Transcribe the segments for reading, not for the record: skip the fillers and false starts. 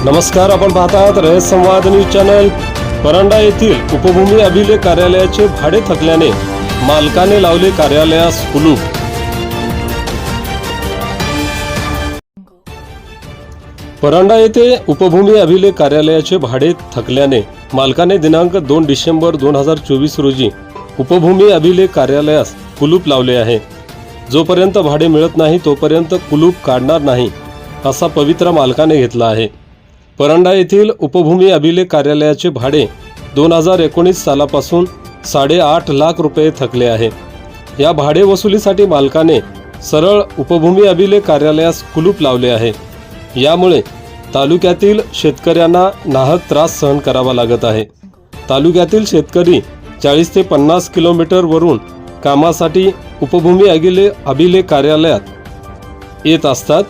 नमस्कार, आपण पाहतात रयत संवाद न्यूज चॅनल। परंडा येथील उपभूमी अभिलेख कार्यालयाचे भाडे थकल्याने मालकाने लावले कार्यालयास कुलूप। परंडा येथे उपभूमी अभिलेख कार्यालयाचे भाडे थकल्याने मालकाने दिनांक 2 डिसेंबर 2024 रोजी उपभूमी अभिलेख कार्यालयास कुलूप लावले आहे। जोपर्यंत भाडे मिळत नाही तोपर्यंत कुलूप काढणार नाही असा पवित्रा मालकाने घेतला आहे। परंडा येथील उपभूमी अभिलेख कार्यालयाचे भाडे 2019 सालापासून 8.5 लाख रुपये थकले आहे। या भाडे वसुलीसाठी मालकाने सरळ उपभूमी अभिलेख कार्यालयास कुलूप लावले आहे। यामुळे तालुक्यातील शेतकऱ्यांना नाहक त्रास सहन करावा लागत आहे। तालुक्यातील शेतकरी 40 ते 50 किलोमीटर वरून कामासाठी उपभूमी अभिलेख कार्यालयात येत असतात।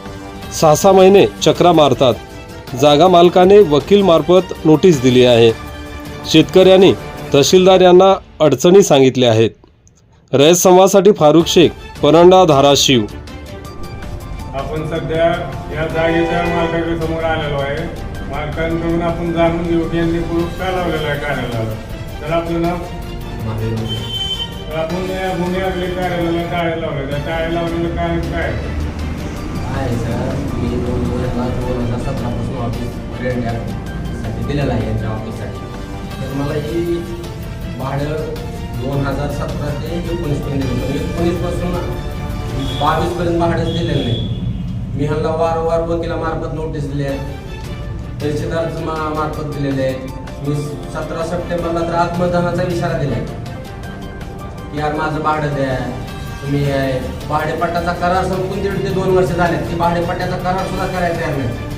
6 महिने चक्रा मारतात। जागा मालकाने वकील मार्फत नोटीस दिली आहे। शेतकऱ्यांनी तहसीलदार यांना अडचणी सांगितल्या आहेत। रयत संवादसाठी फारुख शेख, परंडा, धाराशिव। आपण सध्या या जागेच्या मालकाच्या समोर आलेलो आहे। मालकांकडून आपण जाणून घेऊ की यांनी कुलूप का लावलेला आहे कार्यालयाला। तर आपलं नाव? तर आपण या भूमी अभिलेख कार्यालयाला टाळे लावले, त्या टाळे लावलेलं कारण काय आहे? सर, मी 2017 पासून ऑफिस रेंट साठी दिलेलं आहे यांच्या ऑफिससाठी। तर मला ही भाडं 2017 ते 19 पर्यंत दिलं होतं। 19 पासून 22 पर्यंत भाडंच दिलेलं नाही। मी ह्यांना वारंवार वकिलामार्फत नोटीस दिली आहे, तहसीलदार मार्फत दिलेले आहे। मी 17 सप्टेंबरला तर आत्मदहनाचा इशारा दिला आहे की यार माझं भाडं द्या तुम्ही। भाडेपट्ट्याचा करार संपून 1.5 ते 2 वर्ष झाले की भाडेपट्ट्याचा करार सुद्धा करायचा तयार नाही।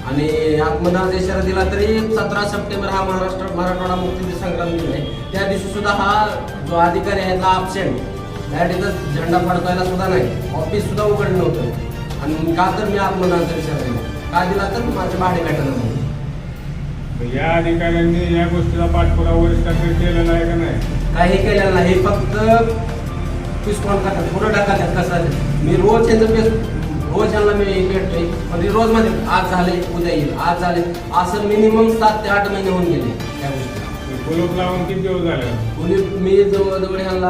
आणि आत्मदहनाचा इशारा दिला तरी 17 सप्टेंबर हा मराठवाडा मुक्ती संग्राम दिन आहे, त्या दिवशी सुद्धा हा जो अधिकारी आहे हा ॲब्सेंट, तिथं झेंडा फडकायला सुद्धा नाही, ऑफिस सुद्धा उघडलं नव्हतं। आणि का तर मी आत्मदहनाचा इशारा दिला का दिला तर माझे भाडे भेटणार नाही। या अधिकाऱ्यांनी या गोष्टीचा पाठपुरावा वरिष्ठांकडे केलेला आहे का नाही? काही केलेलं नाही, फक्त पिस्टॉन करतात, पुढं टाकतात। कसं मी रोज यांना मी भेटतोय, म्हणजे रोज मध्ये आज झाले उद्या येईल, आज झाले, असं मिनिमम 7 ते 8 महिने होऊन गेले त्या गोष्टी। कुलूप लावून किती दिवस झाले? कुलूप मी जवळजवळ ह्यांना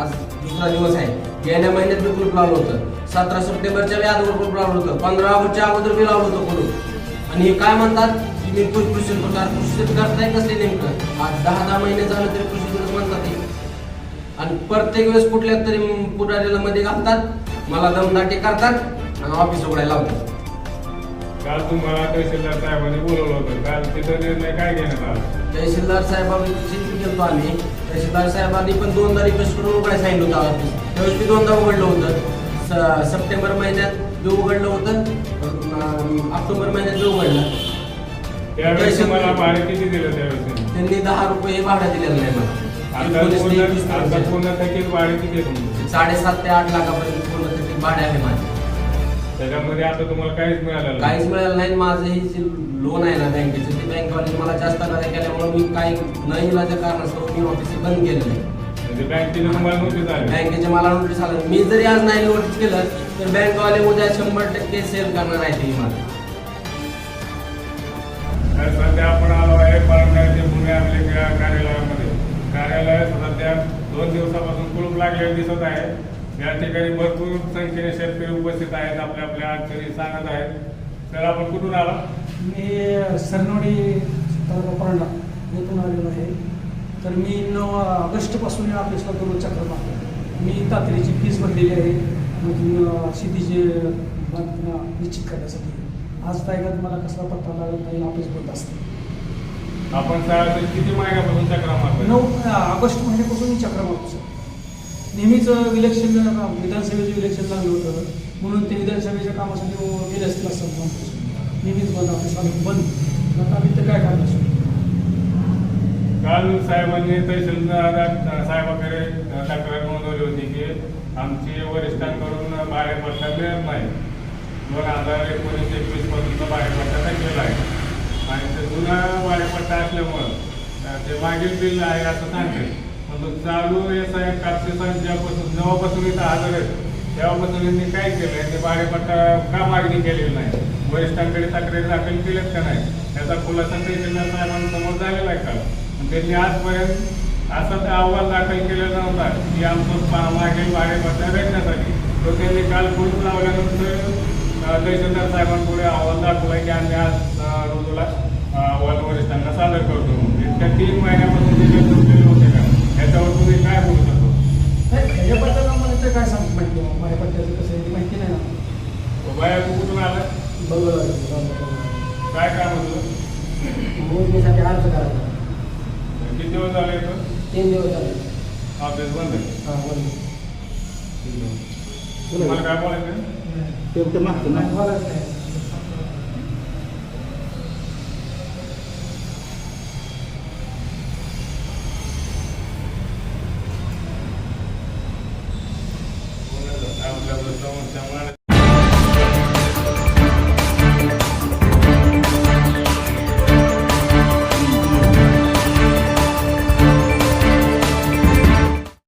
आज दुसरा दिवस आहे। गेल्या महिन्यात मी कुलूप लावलं होतं, 17 सप्टेंबरच्या वेळी अगोदर कुलूप लावलं होतं, 15 ऑगस्टच्या अगोदर मी लावलं होतं कुलूप। आणि हे काय म्हणतात की मी कृषी करताय कसले नेमकं? आज 10 महिने झालं तरी कृषी म्हणतात हे। आणि प्रत्येक वेळेस कुठल्या तरी पुढाऱ्याला मध्ये घालतात, मला दमदाटी करतात आणि ऑफिस उघडायला लावतात। काल तुम्हाला तहसीलदार साहेबांनी बोलवलं होतं, काल तिथं निर्णय काय घेण्यात आला? तहसीलदार साहेबांची गेलो आम्ही। तहसीलदार साहेबांनी पण 2दा रिक्वेस्ट करून उघडायला सांगितलं होतं ऑफिस। त्यावेळेस मी 2दा उघडलं होतं। सप्टेंबर महिन्यात बी उघडलं होतं, ऑक्टोबर महिन्यात बी उघडलं। त्यावेळेस तुम्हाला भाडे किती दिलं? त्यावेळेस त्यांनी 10 रुपये भाडं दिलेलं नाही मला। आता पूर्ण थकीत भाडे किती आहे तुमचं? 7.5 ते 8 लाखापर्यंत पूर्ण थकीत भाडे आहे माझे। त्याच्यामध्ये आता तुम्हाला काहीच मिळालं? काहीच मिळालं नाही। माझं ही लोन आहे ना बँकेचं, ते बँकवाले मला जास्त करायला केल्यामुळे मी काही न इलाच्या कारणास्तव मी ऑफिस बंद केलं नाही। म्हणजे बँकेने तुम्हाला नोटीस आली? बँकेचे मला नोटीस आलं। मी जरी आज नाही नोटीस केलं तर बँकवाले उद्या 100% सेल करणार आहे ते मला। सध्या आपण आलो आहे परंडा येथे भूमी अभिलेख कार्यालयामध्ये। कार्यालय सध्या 2 दिवसापासून कुलूप लागलेले दिसत आहे। या ठिकाणी भरपूर संख्येने शेतकरी उपस्थित आहेत, आपल्या अडचणी सांगत आहेत। तर आपण कुठून आला? मी सरनोडी तालुका परंडा येथून आलेलो आहे। तर मी 9 ऑगस्टपासून या ऑफिसला दररोज चक्कर मारतो। मी तातडीची फीस भरलेली आहे शेतीचे निश्चित करण्यासाठी। आज ताईगात मला कसला पत्ता लागला नाही, ऑफिस बंद असते। आपण किती महिन्यापासून चक्रा मारतो? 9 ऑगस्ट महिन्यापासून मी चक्र मारतो सर। नेहमीच विधानसभेचं इलेक्शन लागलं होतं म्हणून ते विधानसभेच्या कामासाठी गेले असतील असं नेहमीच बंद ऑफिस बंद। आता आम्ही तर काय करणार सर? काल साहेबांनी तहसीलदार साहेबाकडे तक्रार नोंदवली होती की आमची वरिष्ठांकडून भाडेपट्टा मिळत नाही। 2019-21 पासूनचा भाडेपट्टा केला आहे आणि ते जुना भाडेपट्टा असल्यामुळं ते मागील बिल आहे असं सांगते। पण चालू SI जेव्हापासून इथं हजर आहेत तेव्हापासून यांनी काय केलं? ते भाडेपट्टा का मागणी केलेली नाही? वरिष्ठांकडे तक्रारी दाखल केल्यात का नाही याचा खुलासा तहसीलदार साहेबांसमोर झालेला आहे काल. त्यांनी आजपर्यंत असा अहवाल दाखल केलेला नव्हता की आमचं मागील भाडेपट्टा भेटण्यासाठी. तो त्यांनी काल कुलूप लावल्यानंतर तहसीलदार साहेबांपुढे अहवाल दाखवला की आम्ही आज रोजला अहवाल वरिष्ठांना सादर करतो. त्या 3 महिन्यापासून ते झोपलेले होते का याच्यावर तुम्ही काय बोलू शकतो? ह्याच्याबद्दल आम्हाला तर काय सांगतो माहिती आहे माझ्या पट्ट्याचं कसं आहे माहिती नाही ना. बाया तू कुठून आला? काय काम होतं? मोजणीसाठी अर्ज करायचा. किती दिवस झाले इथं? 3 दिवस झाले. ऑफिस बंद आहे. हां बरोबर. तुम्हाला काय बोलायचं? मला नाही.